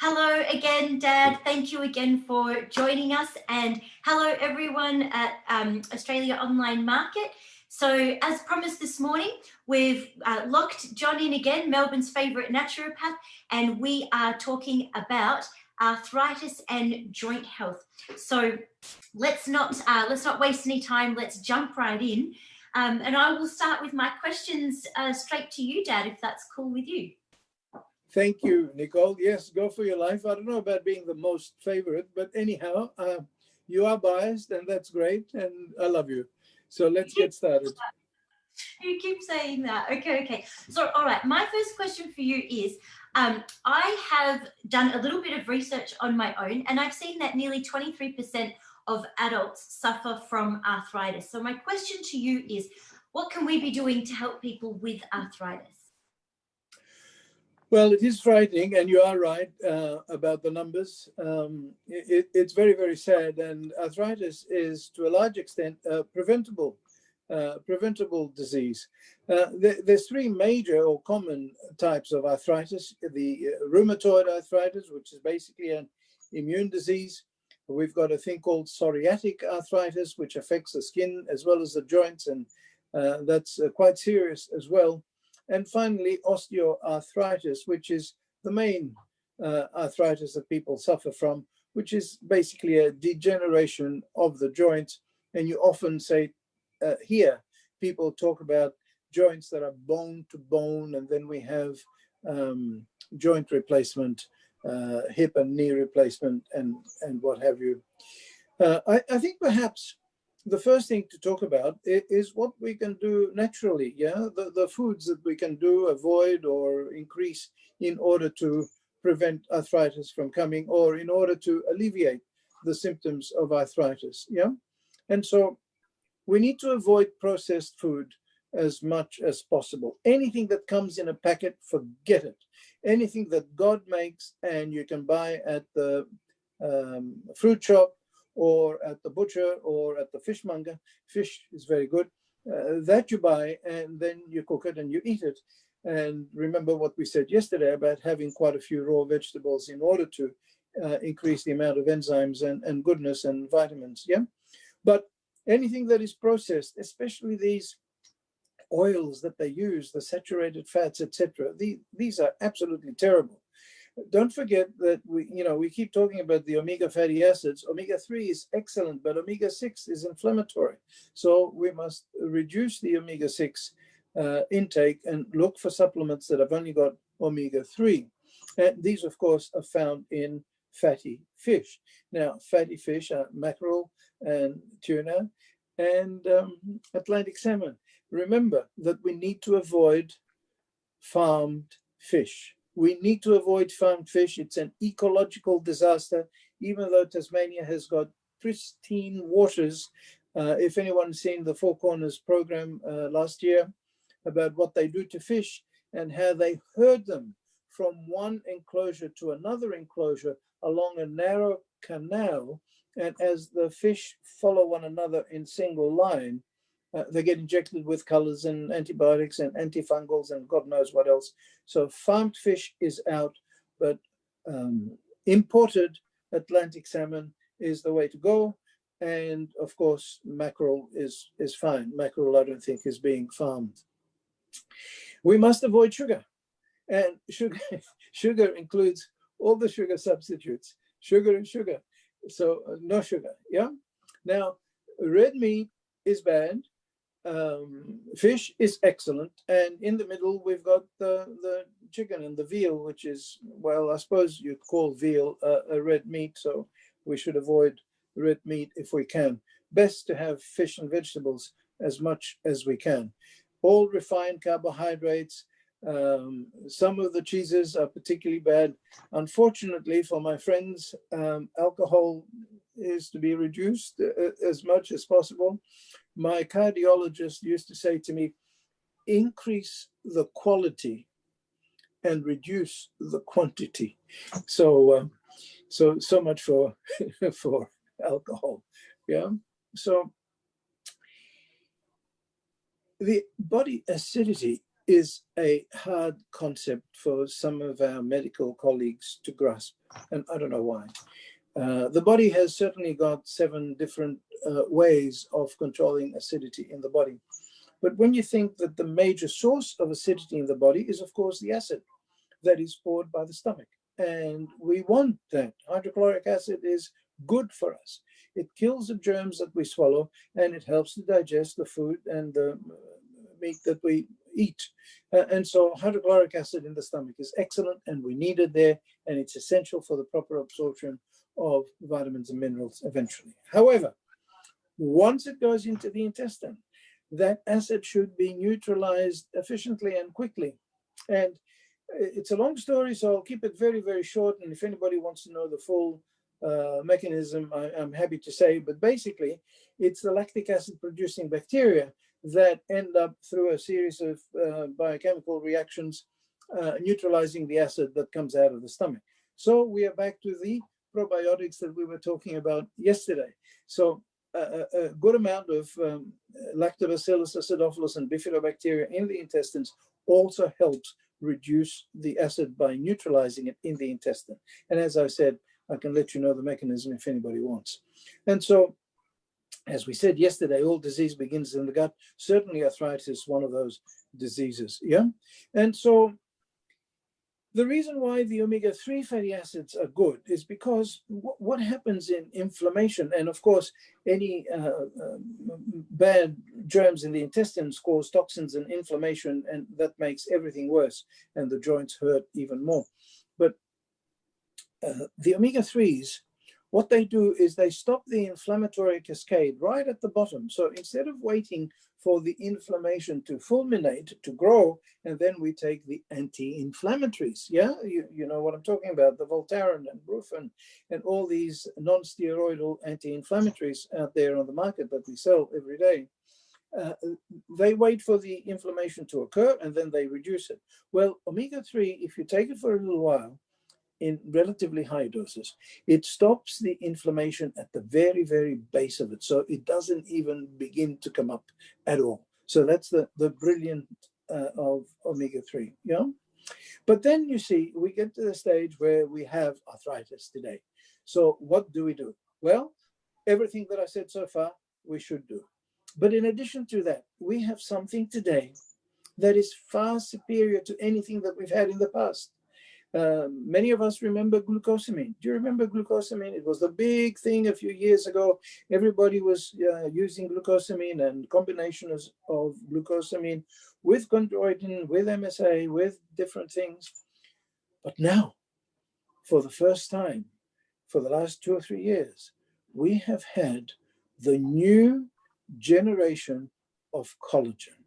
Hello again, Dad. Thank you again for joining us. And hello, everyone at Australia Online Market. So as promised this morning, we've locked John in again, Melbourne's favourite naturopath, and we are talking about arthritis and joint health. So let's not waste any time. Let's jump right in. And I will start with my questions straight to you, Dad, if that's cool with you. Thank you, Nicole. Yes, go for your life. I don't know about being the most favorite, but anyhow, you are biased, and that's great, and I love you. So let's get started. You keep saying that. Okay. So, all right, my first question for you is, I have done a little bit of research on my own, and I've seen that nearly 23% of adults suffer from arthritis. So my question to you is, what can we be doing to help people with arthritis? Well, it is frightening, and you are right about the numbers. It's very, very sad, and arthritis is, to a large extent, preventable disease. There's three major or common types of arthritis: the rheumatoid arthritis, which is basically an immune disease. We've got a thing called psoriatic arthritis, which affects the skin as well as the joints, and that's quite serious as well. And finally, osteoarthritis, which is the main arthritis that people suffer from, which is basically a degeneration of the joints. And you often hear people talk about joints that are bone to bone, and then we have joint replacement, hip and knee replacement, and what have you. I think perhaps the first thing to talk about is what we can do naturally, the foods that we can avoid or increase in order to prevent arthritis from coming, or in order to alleviate the symptoms of arthritis, And so we need to avoid processed food as much as possible. Anything that comes in a packet, forget it. Anything that God makes and you can buy at the fruit shop, or at the butcher, or at the fishmonger. Fish is very good. That you buy, and then you cook it and you eat it. And remember what we said yesterday about having quite a few raw vegetables in order to increase the amount of enzymes and goodness and vitamins, But anything that is processed, especially these oils that they use, the saturated fats, etc., these are absolutely terrible. Don't forget that we keep talking about the omega fatty acids. Omega-3 is excellent, but omega-6 is inflammatory. So we must reduce the omega-6 intake and look for supplements that have only got omega-3. And these, of course, are found in fatty fish. Now, fatty fish are mackerel and tuna and Atlantic salmon. Remember that we need to avoid farmed fish. We need to avoid farmed fish. It's an ecological disaster, even though Tasmania has got pristine waters. If anyone's seen the Four Corners program last year about what they do to fish and how they herd them from one enclosure to another enclosure along a narrow canal, and as the fish follow one another in single line, they get injected with colors and antibiotics and antifungals and God knows what else. So farmed fish is out, but imported Atlantic salmon is the way to go. And of course, mackerel is fine. Mackerel, I don't think, is being farmed. We must avoid sugar. And sugar includes all the sugar substitutes, sugar and sugar. So no sugar, Now, red meat is bad. Fish is excellent, and in the middle we've got the chicken and the veal, which is, well, I suppose you'd call veal a red meat, so we should avoid red meat if we can. Best to have fish and vegetables as much as we can. All refined carbohydrates. Some of the cheeses are particularly bad. Unfortunately for my friends, alcohol is to be reduced as much as possible. My cardiologist used to say to me, increase the quality and reduce the quantity. So much for for alcohol. So the body acidity is a hard concept for some of our medical colleagues to grasp, and I don't know why. The body has certainly got 7 different ways of controlling acidity in the body. But when you think that the major source of acidity in the body is, of course, the acid that is poured by the stomach. And we want that. Hydrochloric acid is good for us. It kills the germs that we swallow, and it helps to digest the food and the meat that we eat. And so hydrochloric acid in the stomach is excellent, and we need it there, and it's essential for the proper absorption of vitamins and minerals eventually. However, once it goes into the intestine, that acid should be neutralized efficiently and quickly. And it's a long story, so I'll keep it very, very short. And if anybody wants to know the full mechanism, I'm happy to say. But basically, it's the lactic acid producing bacteria that end up through a series of biochemical reactions neutralizing the acid that comes out of the stomach. So we are back to the probiotics that we were talking about yesterday. So a good amount of lactobacillus, acidophilus, and bifidobacteria in the intestines also helps reduce the acid by neutralizing it in the intestine. And as I said, I can let you know the mechanism if anybody wants. And so, as we said yesterday, all disease begins in the gut. Certainly arthritis is one of those diseases, yeah? And so the reason why the omega-3 fatty acids are good is because what happens in inflammation, and of course, any bad germs in the intestines cause toxins and inflammation, and that makes everything worse, and the joints hurt even more. But the omega-3s, what they do is they stop the inflammatory cascade right at the bottom. So instead of waiting for the inflammation to fulminate, to grow, and then we take the anti-inflammatories. Yeah, you know what I'm talking about, the Voltaren and Brufen and all these non-steroidal anti-inflammatories out there on the market that we sell every day. They wait for the inflammation to occur and then they reduce it. Well, omega-3, if you take it for a little while, in relatively high doses, it stops the inflammation at the very, very base of it. So it doesn't even begin to come up at all. So that's the brilliant of omega-3, you know? But then you see, we get to the stage where we have arthritis today. So what do we do? Well, everything that I said so far, we should do. But in addition to that, we have something today that is far superior to anything that we've had in the past. Many of us remember glucosamine. Do you remember glucosamine? It was the big thing a few years ago. Everybody was using glucosamine and combinations of glucosamine with chondroitin, with MSA, with different things. But now, for the first time, for the last 2 or 3 years, we have had the new generation of collagen.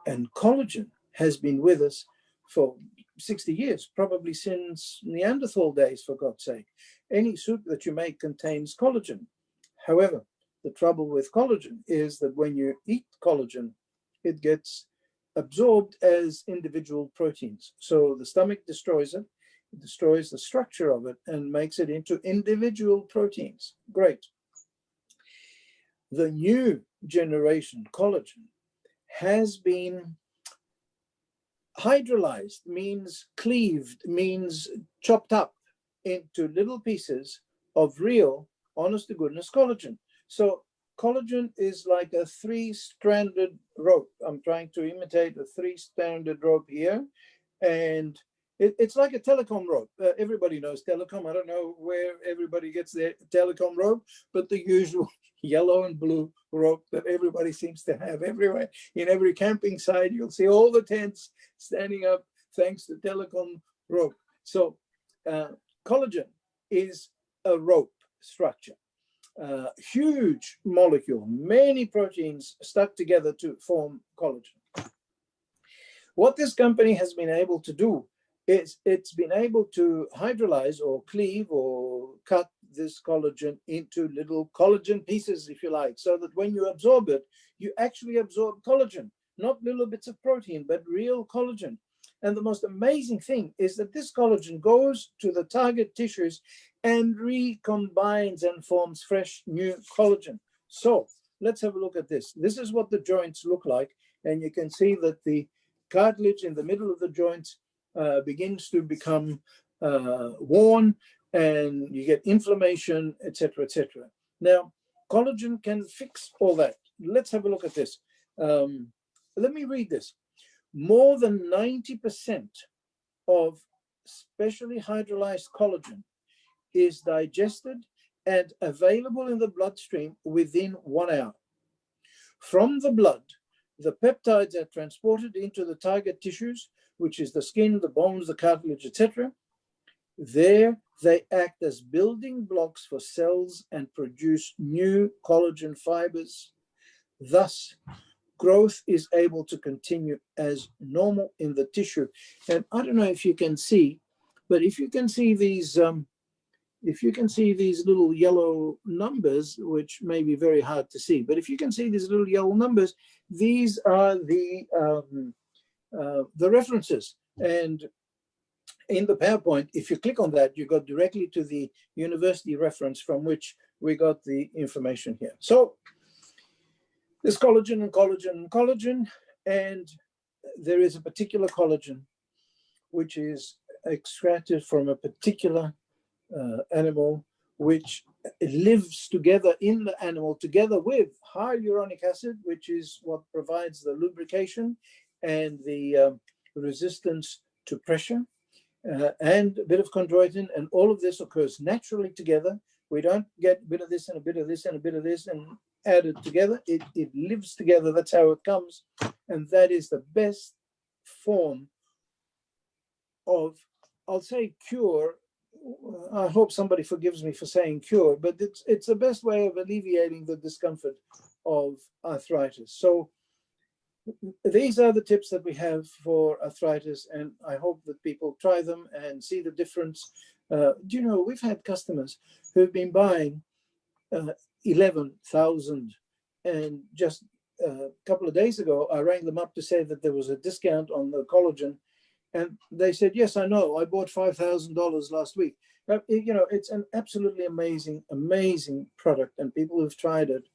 And collagen has been with us for 60 years, probably since Neanderthal days, for God's sake. Any soup that you make contains collagen. However, the trouble with collagen is that when you eat collagen, it gets absorbed as individual proteins. So the stomach destroys it, destroys the structure of it, and makes it into individual proteins. Great. The new generation collagen has been hydrolyzed, means cleaved, means chopped up into little pieces of real, honest-to-goodness collagen. So collagen is like a 3-stranded rope. I'm trying to imitate a 3-stranded rope here. And it's like a telecom rope. Everybody knows telecom. I don't know where everybody gets their telecom rope, but the usual yellow and blue rope that everybody seems to have everywhere. In every camping site, you'll see all the tents standing up thanks to telecom rope. So collagen is a rope structure, huge molecule, many proteins stuck together to form collagen. What this company has been able to do is it's been able to hydrolyze or cleave or cut this collagen into little collagen pieces, if you like, so that when you absorb it, you actually absorb collagen, not little bits of protein, but real collagen. And the most amazing thing is that this collagen goes to the target tissues and recombines and forms fresh new collagen. So let's have a look at this. This is what the joints look like. And you can see that the cartilage in the middle of the joints begins to become worn, and you get inflammation, etc., etc. Now, collagen can fix all that. Let's have a look at this. Let me read this. More than 90% of specially hydrolyzed collagen is digested and available in the bloodstream within 1 hour. From the blood, the peptides are transported into the target tissues, which is the skin, the bones, the cartilage, etc. There, they act as building blocks for cells and produce new collagen fibers. Thus, growth is able to continue as normal in the tissue. And I don't know if you can see, but if you can see these little yellow numbers, which may be very hard to see, but if you can see these little yellow numbers, these are the references. And in the PowerPoint, if you click on that, you go directly to the university reference from which we got the information here. So there's collagen and collagen and collagen, and there is a particular collagen which is extracted from a particular animal, which lives together in the animal together with hyaluronic acid, which is what provides the lubrication and the resistance to pressure, and a bit of chondroitin, and all of this occurs naturally together. We don't get a bit of this and a bit of this and a bit of this and add it together. It lives together. That's how it comes, and that is the best form of, I'll say, cure. I hope somebody forgives me for saying cure, but it's the best way of alleviating the discomfort of arthritis. So these are the tips that we have for arthritis, and I hope that people try them and see the difference. Do you know, we've had customers who've been buying 11,000, and just a couple of days ago, I rang them up to say that there was a discount on the collagen. And they said, yes, I know, I bought $5,000 last week. You know, it's an absolutely amazing, amazing product. And people who've tried it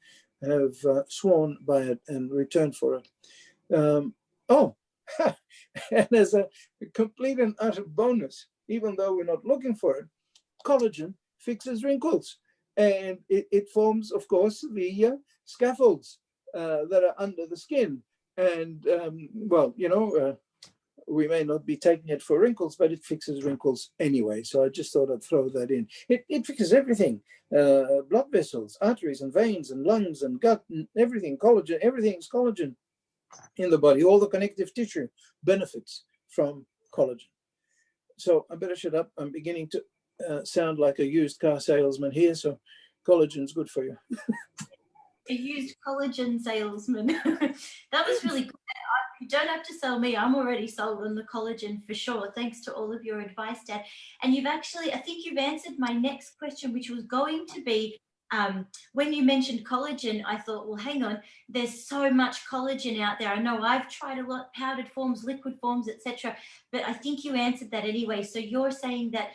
have sworn by it and returned for it. And as a complete and utter bonus, even though we're not looking for it, collagen fixes wrinkles. And it forms, of course, the scaffolds that are under the skin. And, well, you know, we may not be taking it for wrinkles, but it fixes wrinkles anyway. So I just thought I'd throw that in. It fixes everything, blood vessels, arteries and veins and lungs and gut and everything, collagen, everything's collagen in the body. All the connective tissue benefits from collagen. So I better shut up. I'm beginning to sound like a used car salesman here. So collagen's good for you. A used collagen salesman. That was really good. You don't have to sell me. I'm already sold on the collagen for sure. Thanks to all of your advice, Dad. And you've actually, I think you've answered my next question, which was going to be, when you mentioned collagen, I thought, well, hang on, there's so much collagen out there. I know I've tried a lot, powdered forms, liquid forms, etc. But I think you answered that anyway. So you're saying that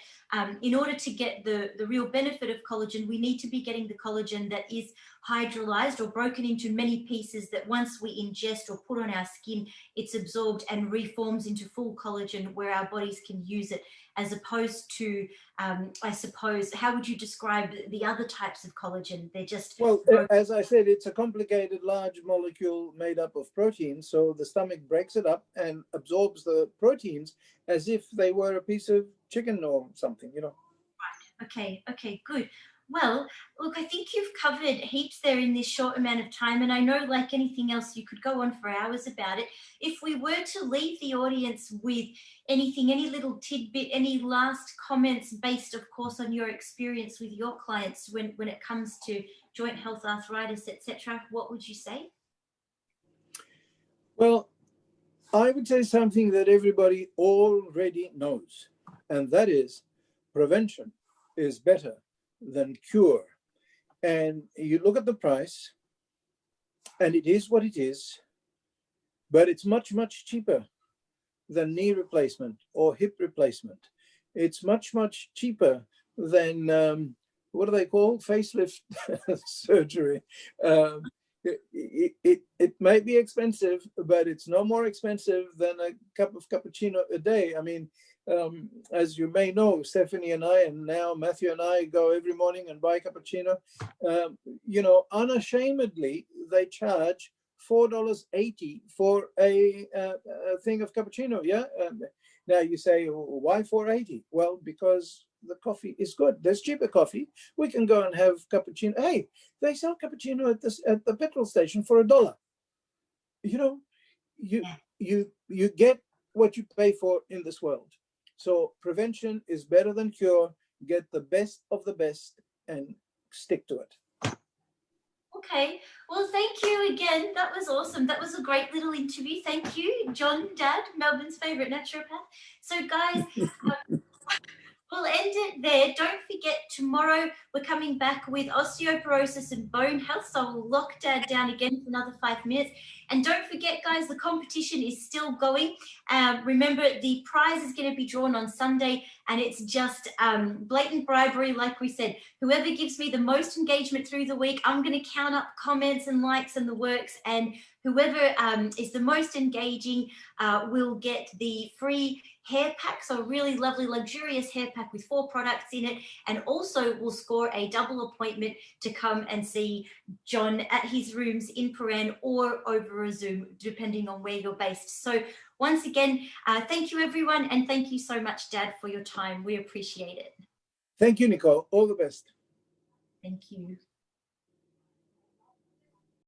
in order to get the real benefit of collagen, we need to be getting the collagen that is hydrolyzed or broken into many pieces that once we ingest or put on our skin, it's absorbed and reforms into full collagen where our bodies can use it, as opposed to, I suppose, how would you describe the other types of collagen? They're just... Well, as I said, it's a complicated, large molecule made up of proteins. So the stomach breaks it up and absorbs the proteins as if they were a piece of chicken or something, you know. Right. Okay, good. Well, look, I think you've covered heaps there in this short amount of time, and I know, like anything else, you could go on for hours about it. If we were to leave the audience with anything, any little tidbit, any last comments based, of course, on your experience with your clients when it comes to joint health, arthritis, etc., what would you say? Well, I would say something that everybody already knows, and that is prevention is better than cure. And you look at the price, and it is what it is, but it's much, much cheaper than knee replacement or hip replacement. It's much, much cheaper than, what do they call, facelift surgery. it might be expensive, but it's no more expensive than a cup of cappuccino a day. I mean, as you may know, Stephanie and I, and now Matthew and I, go every morning and buy cappuccino. You know, unashamedly, they charge $4.80 for a thing of cappuccino. Yeah. Now you say, why $4.80? Well, because the coffee is good. There's cheaper coffee. We can go and have cappuccino. Hey, they sell cappuccino at the petrol station for $1. You know, you get what you pay for in this world. So prevention is better than cure. Get the best of the best and stick to it. Okay, well, thank you again. That was awesome. That was a great little interview. Thank you, John, Dad, Melbourne's favourite naturopath. So, guys, we'll end it there. Don't forget, tomorrow we're coming back with osteoporosis and bone health. So we'll lock Dad down again for another 5 minutes. And don't forget, guys, the competition is still going. Remember, the prize is going to be drawn on Sunday, and it's just blatant bribery, like we said. Whoever gives me the most engagement through the week, I'm going to count up comments and likes and the works, and whoever is the most engaging will get the free hair pack. So a really lovely, luxurious hair pack with 4 products in it, and also will score a double appointment to come and see John at his rooms in Paran or over a Zoom, depending on where you're based. So once again, thank you, everyone, and thank you so much, Dad, for your time. We appreciate it. Thank you, Nicole. All the best. Thank you.